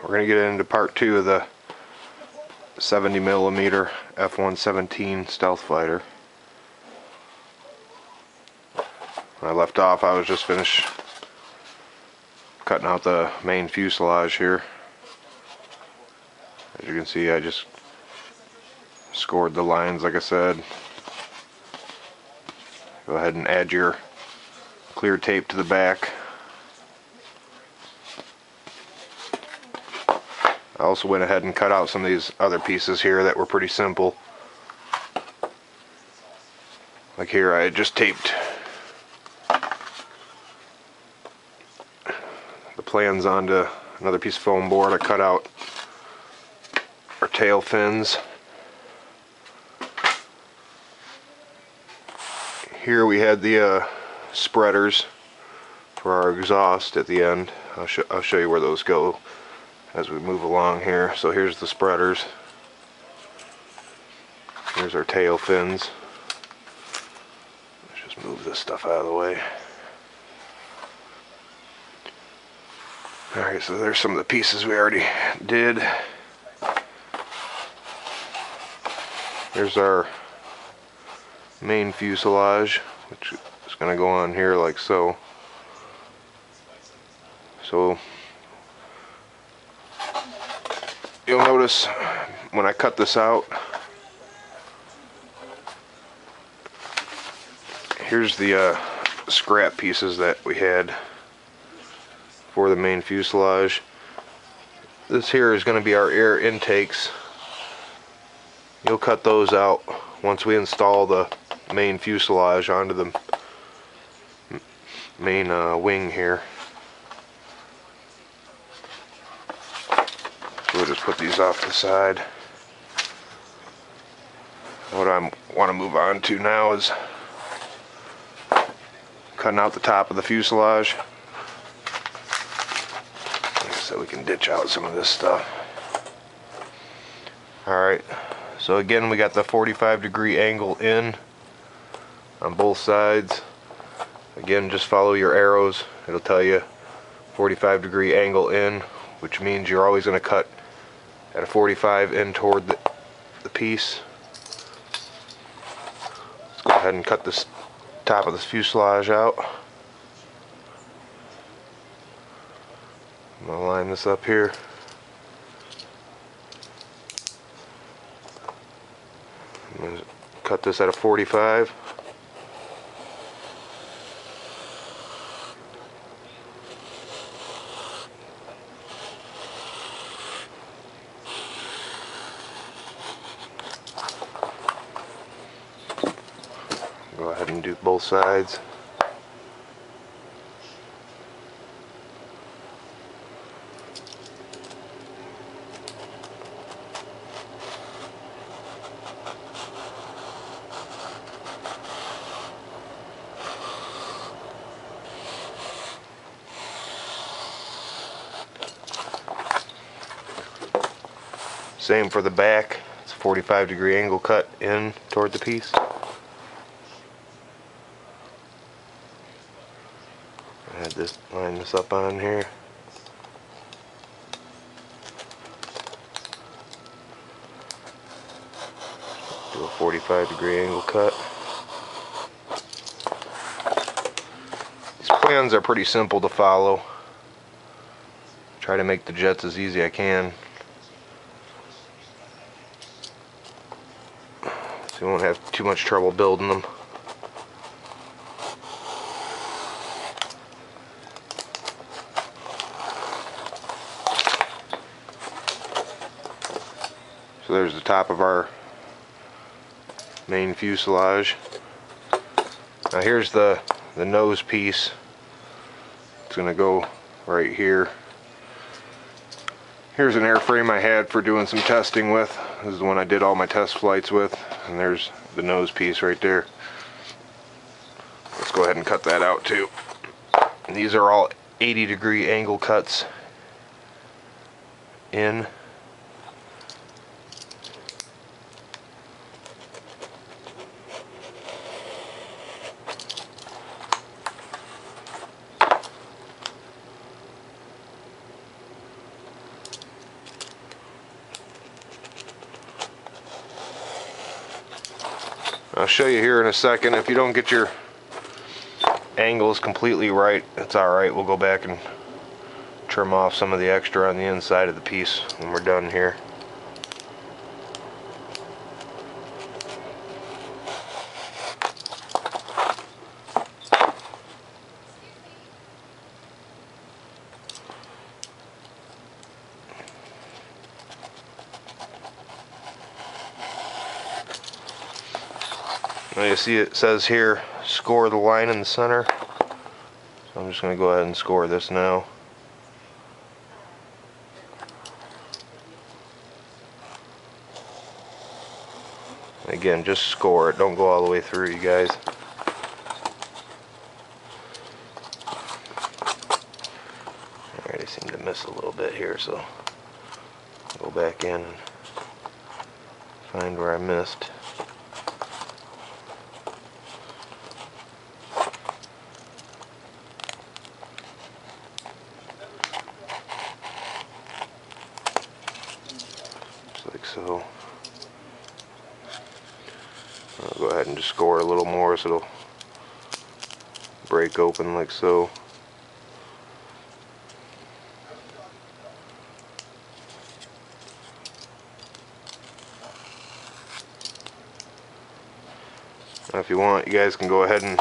We're going to get into part 2 of the 70mm F1-17 stealth fighter. When I left off, I was just finished cutting out the main fuselage here. As you can see, I just scored the lines like I said. Go ahead and add your clear tape to the back. I also went ahead and cut out some of these other pieces here that were pretty simple. Like here, I had just taped the plans onto another piece of foam board. I cut out our tail fins. Here we had the spreaders for our exhaust at the end. I'll show you where those go as we move along here. So here's the spreaders. Here's our tail fins. Let's just move this stuff out of the way. Alright, so there's some of the pieces we already did. Here's our main fuselage, which is going to go on here like so. So you'll notice when I cut this out, here's the scrap pieces that we had for the main fuselage. This here is going to be our air intakes. You'll cut those out once we install the main fuselage onto the main wing here. So we'll just put these off to the side. What I want to move on to now is cutting out the top of the fuselage so we can ditch out some of this stuff. Alright, so again we got the 45-degree angle in on both sides. Again, just follow your arrows. It'll tell you 45-degree angle in, which means you're always going to cut at a 45 in toward the piece. Let's go ahead and cut this top of this fuselage out. I'm going to line this up here. I'm going to cut this at a 45. Go ahead and do both sides. Same for the back. It's a 45-degree angle cut in toward the piece. Line this up on here. Do a 45-degree angle cut. These plans are pretty simple to follow. Try to make the jets as easy as I can, so you won't have too much trouble building them. So there's the top of our main fuselage. Now here's the nose piece. It's going to go right here. Here's an airframe I had for doing some testing with. This is the one I did all my test flights with. And there's the nose piece right there. Let's go ahead and cut that out too. And these are all 80-degree angle cuts in. I'll show you here in a second. If you don't get your angles completely right, it's alright. We'll go back and trim off some of the extra on the inside of the piece when we're done here. Now you see it says here, score the line in the center. So I'm just going to go ahead and score this now. Again, just score it. Don't go all the way through, you guys. Alright, I seem to miss a little bit here, so I'll go back in and find where I missed. Just like so. I'll go ahead and just score a little more so it'll break open like so. Now if you want, you guys can go ahead and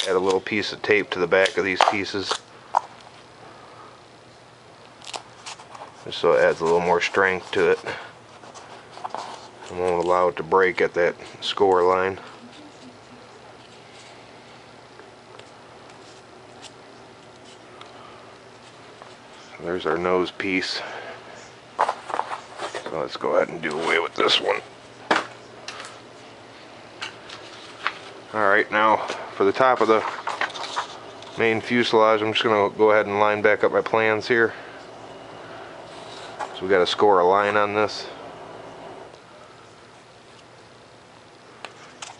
add a little piece of tape to the back of these pieces, just so it adds a little more strength to it and won't allow it to break at that score line. There's our nose piece. So let's go ahead and do away with this one. Alright, now for the top of the main fuselage, I'm just going to go ahead and line back up my plans here. So we got to score a line on this.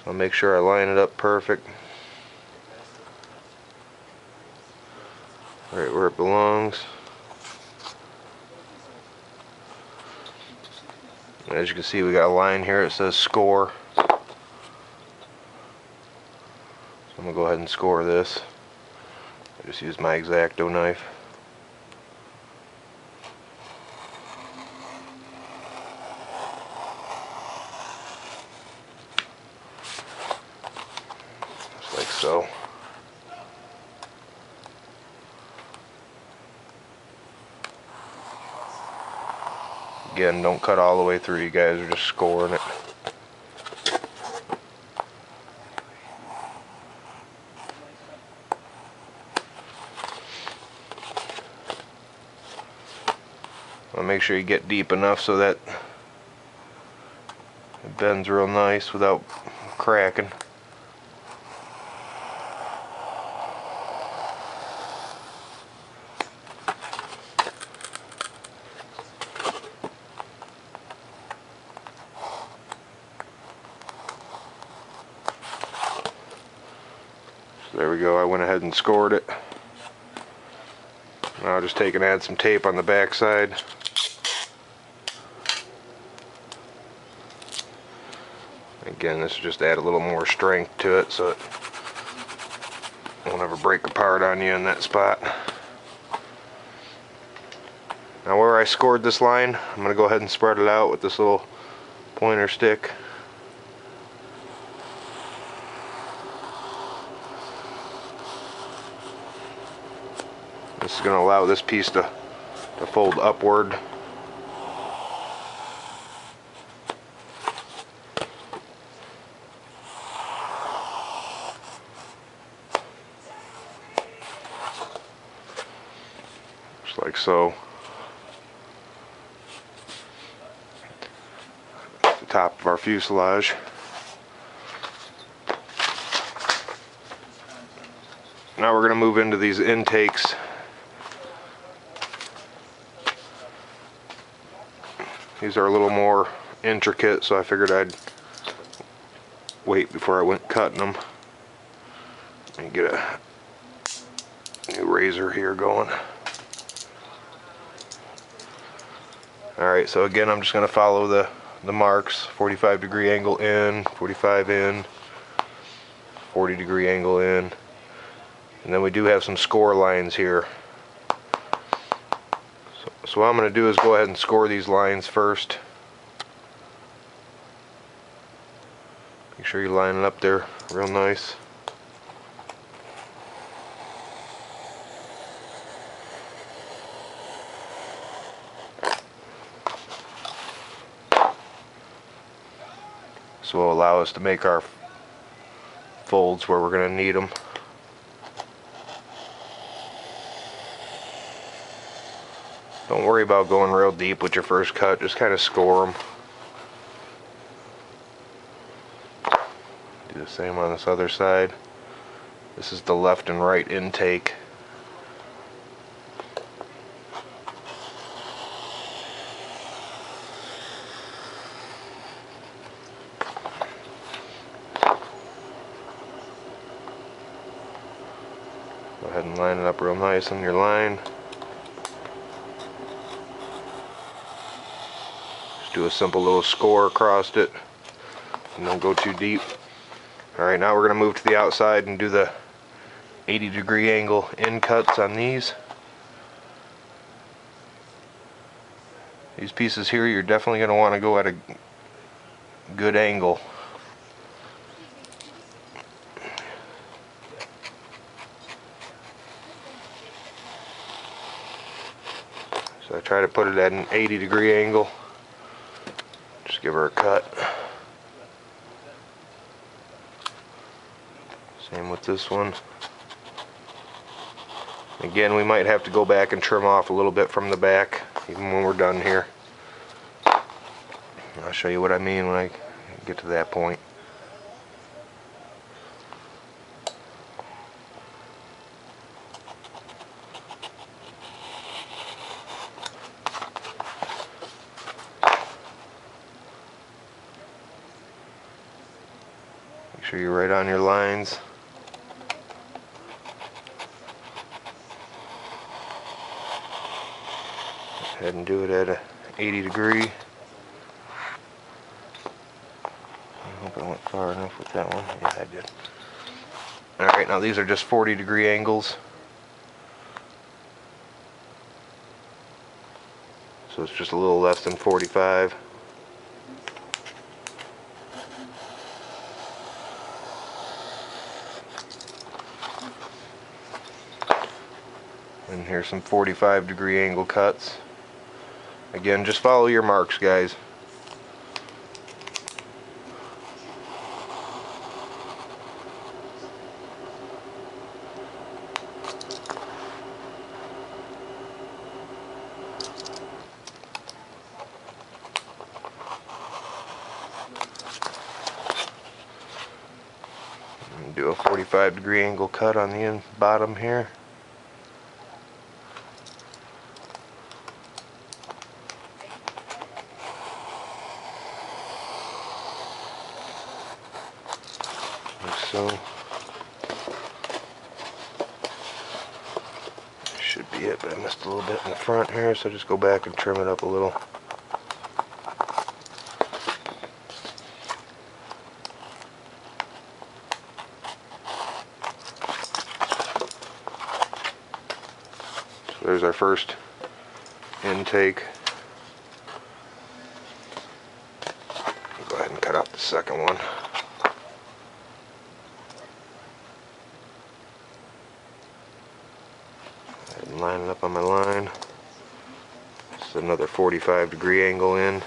I'll make sure I line it up perfect. Right where it belongs. As you can see, we got a line here. It says score. I'm going to go ahead and score this. I just use my X-Acto knife. Just like so. Again, don't cut all the way through, you guys are just scoring it. Make sure you get deep enough so that it bends real nice without cracking. So there we go, I went ahead and scored it. Now I'll just take and add some tape on the back side. Again, this will just add a little more strength to it so it won't ever break apart on you in that spot. Now where I scored this line, I'm going to go ahead and spread it out with this little pointer stick. This is going to allow this piece to fold upward. Like so. The top of our fuselage. Now we're going to move into these intakes. These are a little more intricate, so I figured I'd wait before I went cutting them. Let me get a new razor here going. Alright, so again, I'm just going to follow the the marks. 45 degree angle in, 45 in, 40 degree angle in. And then we do have some score lines here. So what I'm going to do is go ahead and score these lines first. Make sure you line it up there real nice. This will allow us to make our folds where we're going to need them. Don't worry about going real deep with your first cut, just kind of score them. Do the same on this other side. This is the left and right intake. Go ahead and line it up real nice on your line. Just do a simple little score across it, and don't go too deep. Alright, now we're going to move to the outside and do the 80 degree angle in cuts on these. These pieces here, you're definitely going to want to go at a good angle. So I try to put it at an 80 degree angle. Just give her a cut. Same with this one. Again, we might have to go back and trim off a little bit from the back, even when we're done here. I'll show you what I mean when I get to that point. Make sure you're right on your lines. Go ahead and do it at a 80 degree. I hope I went far enough with that one. Yeah, I did. Alright, now these are just 40 degree angles. So it's just a little less than 45. And here's some 45 degree angle cuts. Again, just follow your marks, guys. And do a 45 degree angle cut on the bottom here. So should be it, but I missed a little bit in the front here, so just go back and trim it up a little. So there's our first intake. Go ahead and cut out the second one. Line it up on my line. This is another 45 degree angle in.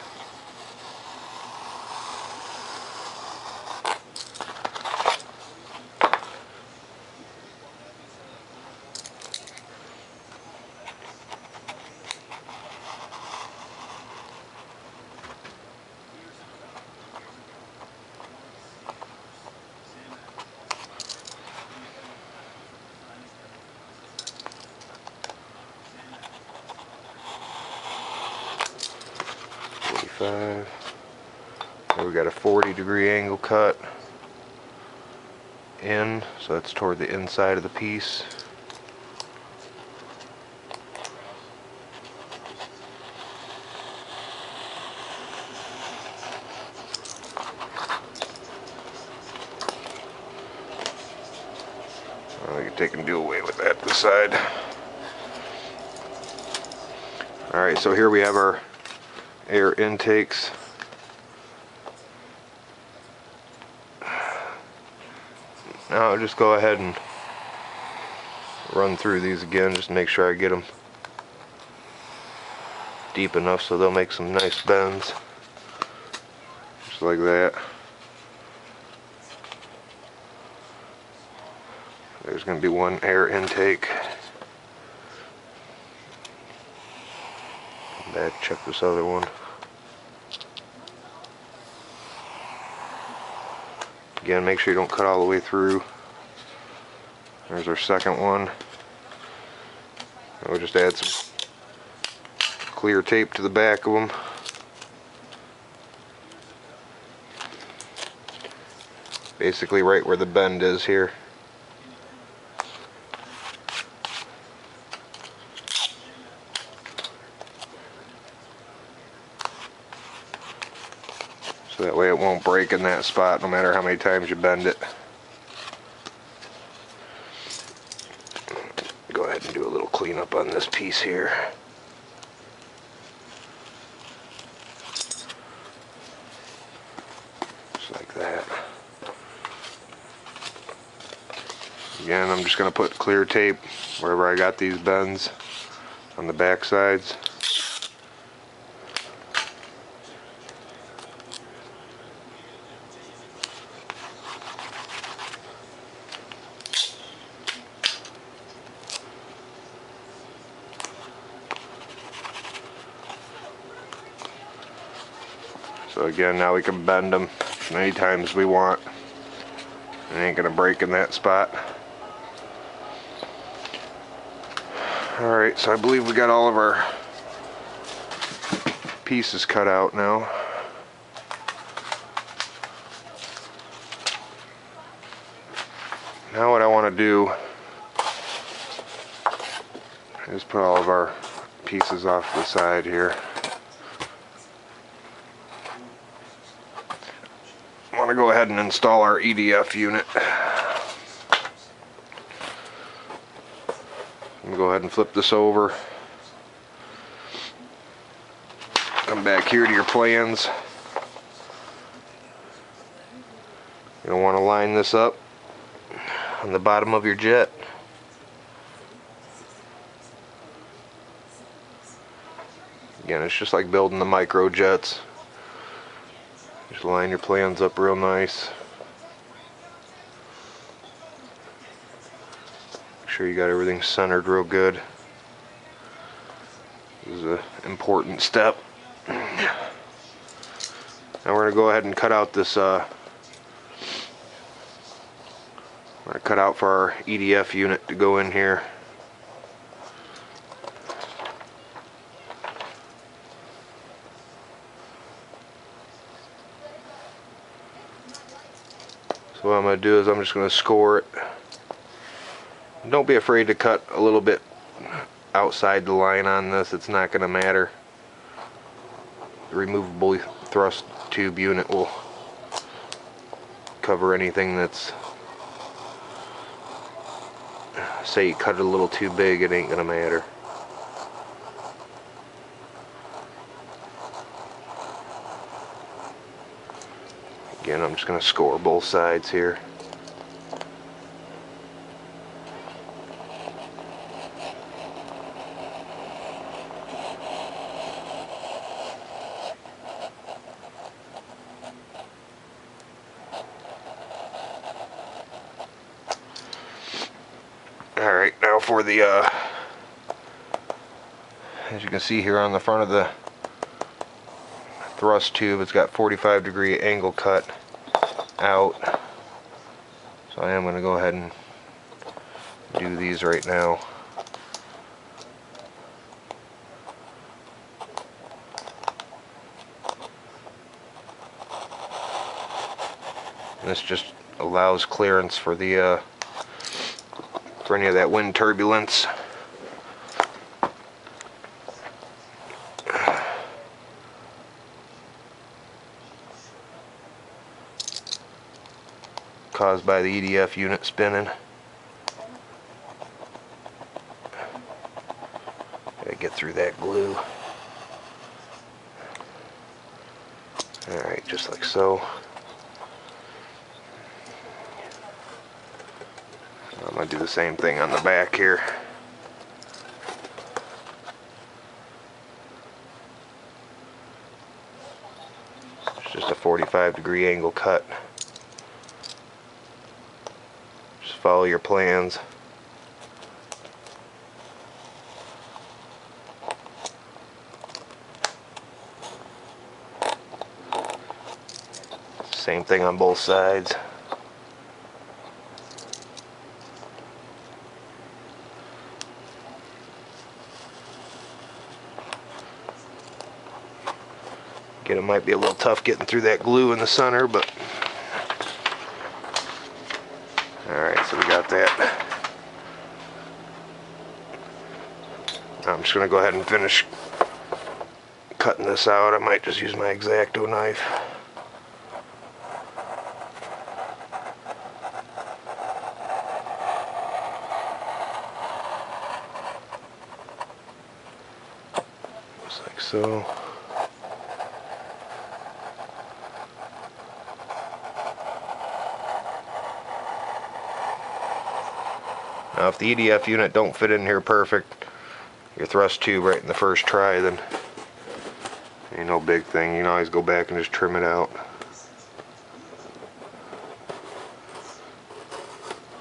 There we got a 40 degree angle cut in, so that's toward the inside of the piece. they can do away with that this side. Alright, so here we have our air intakes. Now I'll just go ahead and run through these again, just to make sure I get them deep enough so they'll make some nice bends. Just like that. There's going to be one air intake. Come back, check this other one. Again, make sure you don't cut all the way through. There's our second one. We'll just add some clear tape to the back of them. Basically right where the bend is here. So that way it won't break in that spot no matter how many times you bend it. Go ahead and do a little cleanup on this piece here. Just like that. Again, I'm just going to put clear tape wherever I got these bends on the back sides. So again, now we can bend them as many times as we want. It ain't gonna break in that spot. Alright, so I believe we got all of our pieces cut out now. Now what I want to do is put all of our pieces off to the side here. I want to go ahead and install our EDF unit. I'm going to go ahead and flip this over. Come back here to your plans. You'll want to line this up on the bottom of your jet. Again, it's just like building the micro jets. Just line your plans up real nice. Make sure you got everything centered real good. This is an important step. Now we're going to go ahead and cut out this we're going to cut out for our EDF unit to go in here. So what I'm going to do is I'm just going to score it. Don't be afraid to cut a little bit outside the line on this. It's not going to matter. The removable thrust tube unit will cover anything that's, say you cut it a little too big, it ain't going to matter. Again, I'm just going to score both sides here. Alright, now for the, as you can see here on the front of the thrust tube, it's got 45-degree angle cut out. So I am going to go ahead and do these right now. And this just allows clearance for the for any of that wind turbulence. Caused by the EDF unit spinning. through that glue. Alright, just like so. I'm going to do the same thing on the back here. It's just a 45-degree angle cut. Just follow your plans. Same thing on both sides. Again, it might be a little tough getting through that glue in the center, but alright, so we got that. I'm just going to go ahead and finish cutting this out. I might just use my X-Acto knife. Just like so. Now if the EDF unit don't fit in here perfect, your thrust tube right in the first try, then ain't no big thing. You can always go back and just trim it out.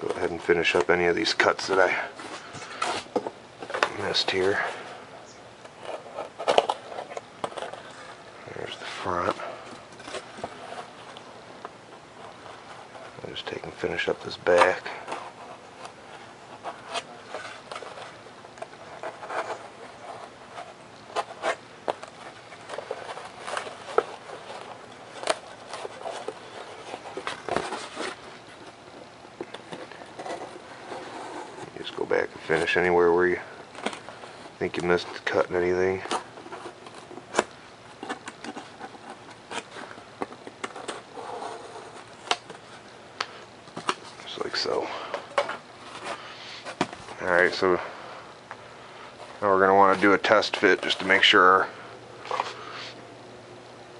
Go ahead and finish up any of these cuts that I missed here. There's the front. I'll just take and finish up this back. Just go back and finish anywhere where you think you missed cutting anything. Just like so. Alright, so now we're going to want to do a test fit just to make sure our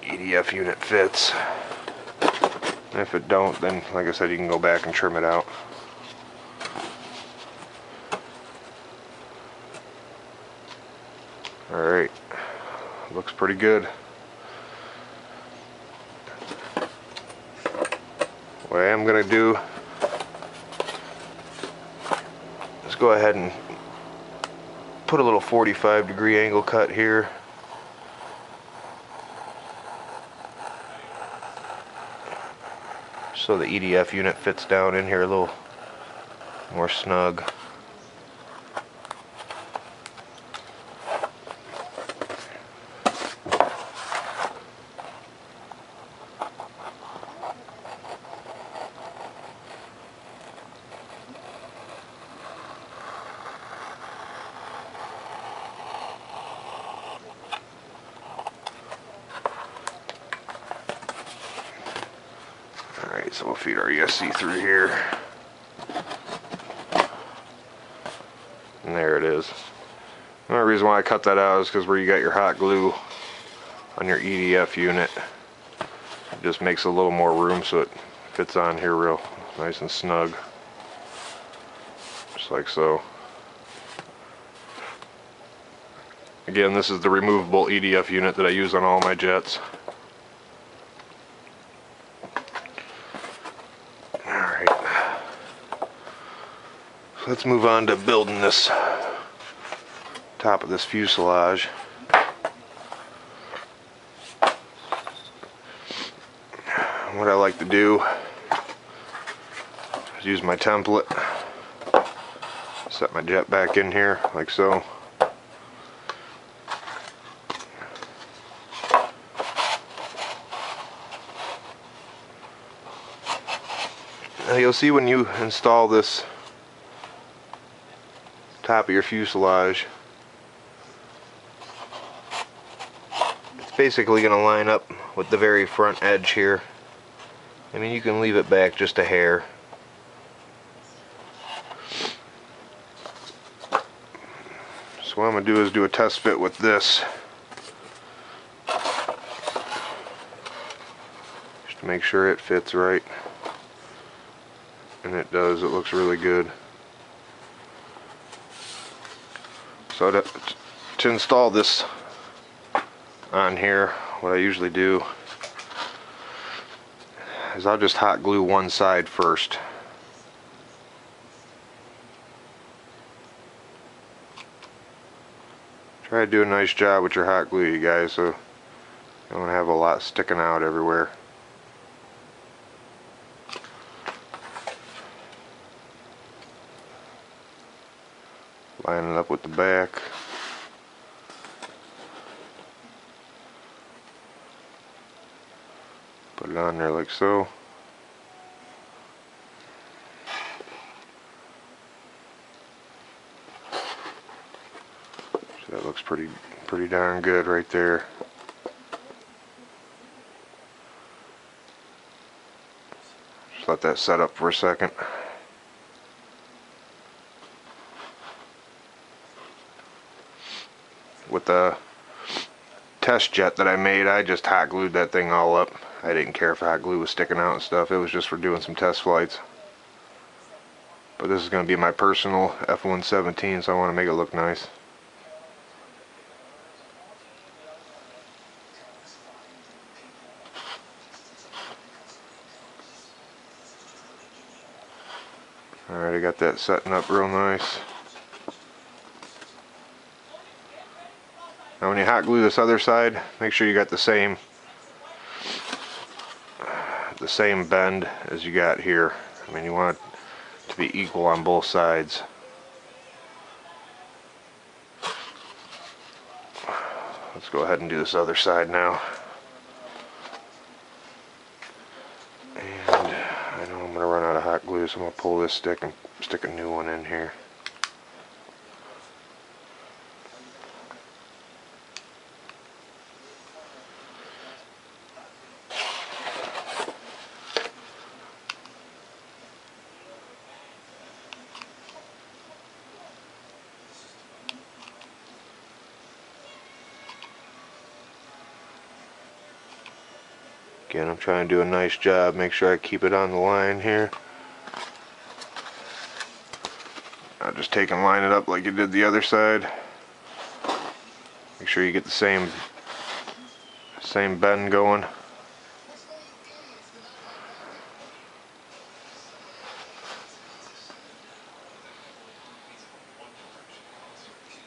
EDF unit fits. And if it don't, then like I said, you can go back and trim it out. Alright, looks pretty good. What I am going to do is go ahead and put a little 45-degree angle cut here. So the EDF unit fits down in here a little more snug. Alright, so we'll feed our ESC through here. And there it is. The only reason why I cut that out is because where you got your hot glue on your EDF unit, it just makes a little more room so it fits on here real nice and snug. Just like so. Again, this is the removable EDF unit that I use on all my jets. Alright. So let's move on to building this top of this fuselage. What I like to do is use my template, set my jet back in here like so. Now you'll see when you install this top of your fuselage, it's basically going to line up with the very front edge here. I mean, you can leave it back just a hair. So what I'm going to do is do a test fit with this. Just to make sure it fits right. And it does. It looks really good. So to install this on here, what I usually do is I'll just hot glue one side first. Try to do a nice job with your hot glue, you guys, so you don't have a lot sticking out everywhere. Line it up with the back. Put it on there like so. So that looks pretty darn good right there. Just let that set up for a second. With the test jet that I made, I just hot glued that thing all up. I didn't care if the hot glue was sticking out and stuff. It was just for doing some test flights. But this is going to be my personal F1-17, so I want to make it look nice. Alright, I got that setting up real nice. Now when you hot glue this other side, make sure you got the same bend as you got here. I mean, you want it to be equal on both sides. Let's go ahead and do this other side now. And I know I'm going to run out of hot glue, so I'm going to pull this stick and stick a new one in here. Again, I'm trying to do a nice job, make sure I keep it on the line here. I'll just take and line it up like you did the other side. Make sure you get the same bend going.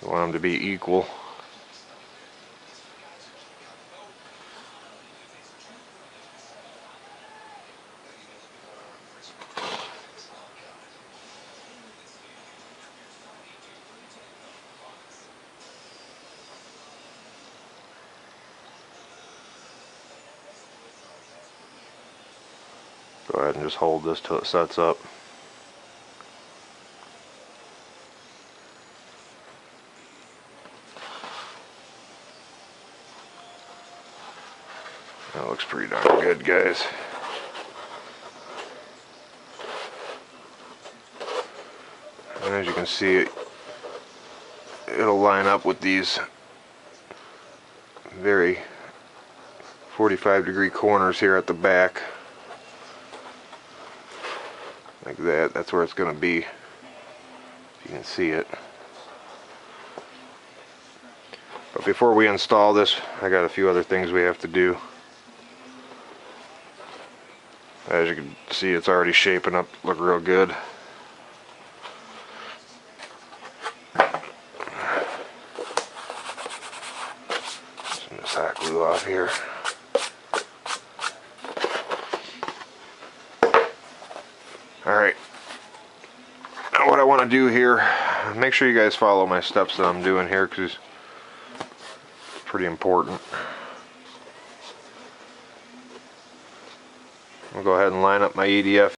You want them to be equal. Go ahead and just hold this till it sets up. That looks pretty darn good, guys. And as you can see, it'll line up with these very 45-degree corners here at the back. Like that. That's where it's going to be. If you can see it. But before we install this, I got a few other things we have to do. As you can see, it's already shaping up to look real good. Some of this hot glue off here. Alright, now what I want to do here, make sure you guys follow my steps that I'm doing here because it's pretty important. I'll go ahead and line up my EDF